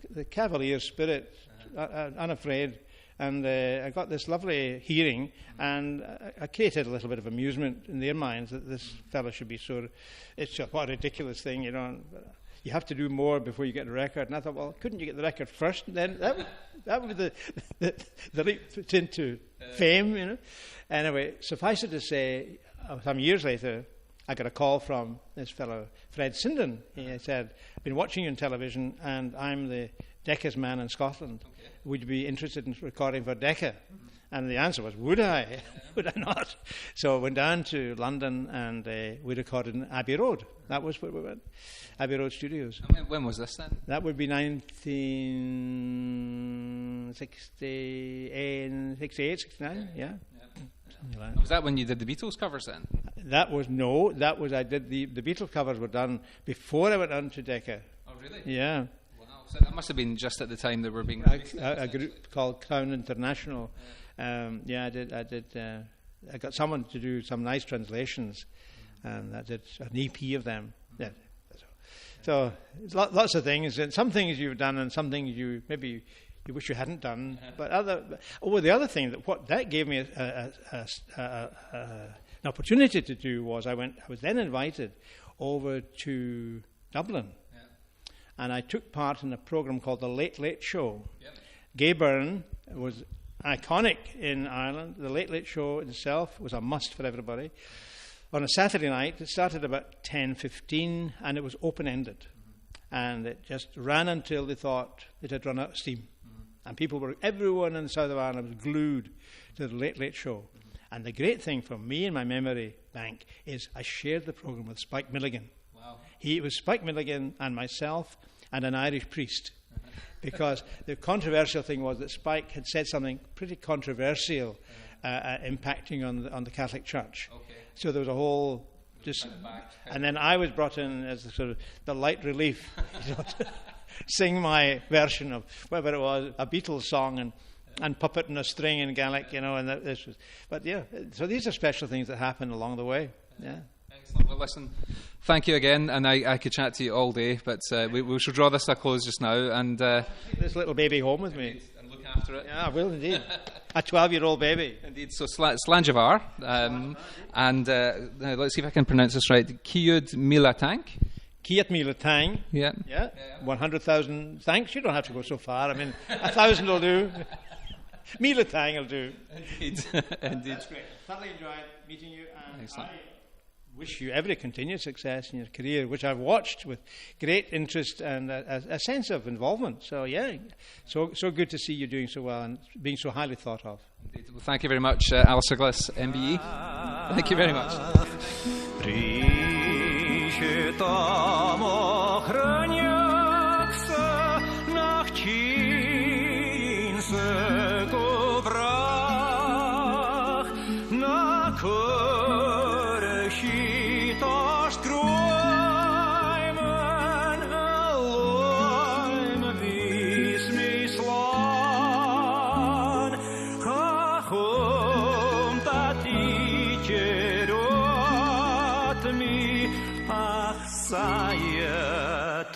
the cavalier spirit, unafraid. And I got this lovely hearing, and I created a little bit of amusement in their minds that this fellow should be it's just what a ridiculous thing, You have to do more before you get the record. And I thought, well, couldn't you get the record first? And then that would be the leap into fame, Anyway, suffice it to say, some years later, I got a call from this fellow, Fred Sinden. He said, I've been watching you on television, and I'm the Decca's man in Scotland. Okay. Would you be interested in recording for Decca? Mm-hmm. And the answer was, would I? Yeah. Would I not? So I went down to London and we recorded in Abbey Road. That was where we went. Abbey Road Studios. And when was this then? That would be 1968, 69, yeah. Like was that when you did the Beatles covers then? I did the Beatles covers were done before I went on to Decca. Oh, really? Yeah. So that must have been just at the time they were being released. A group called Crown International. I did. I got someone to do some nice translations, and I did an EP of them. Yeah. So lots of things, and some things you've done, and some things you wish you hadn't done. But the other thing that gave me an opportunity to do was I was then invited over to Dublin. And I took part in a program called The Late Late Show. Yep. Gay Byrne was iconic in Ireland. The Late Late Show itself was a must for everybody. On a Saturday night, it started about 10:15, and it was open-ended. Mm-hmm. And it just ran until they thought it had run out of steam. Mm-hmm. And everyone in the south of Ireland was glued to The Late Late Show. Mm-hmm. And the great thing for me in my memory bank is I shared the program with Spike Milligan. It was Spike Milligan and myself and an Irish priest, because the controversial thing was that Spike had said something pretty controversial, impacting on the Catholic Church. Okay. So there was a whole and then I was brought in as the light relief, to sing my version of whatever it was, a Beatles song and puppet and a string in Gaelic, and this was. But yeah, so these are special things that happen along the way. Yeah. Excellent. Well, listen, thank you again, and I could chat to you all day, but we shall draw this to a close just now. And take this little baby home with me and look after it. Yeah, I will indeed. A 12-year-old baby. Indeed. So Slanjavar, and let's see if I can pronounce this right. Kiud Milatang. Kiat Milatang. Yeah. 100,000 thanks. You don't have to go so far. I mean, 1,000 will do. Milatang will do. Indeed. That's great. Thoroughly enjoyed meeting you, and excellent. I wish you every continued success in your career, which I've watched with great interest and a sense of involvement. So, yeah, so good to see you doing so well and being so highly thought of. Indeed. Well, thank you very much, Alasdair Gillies MBE. Thank you very much. Sayet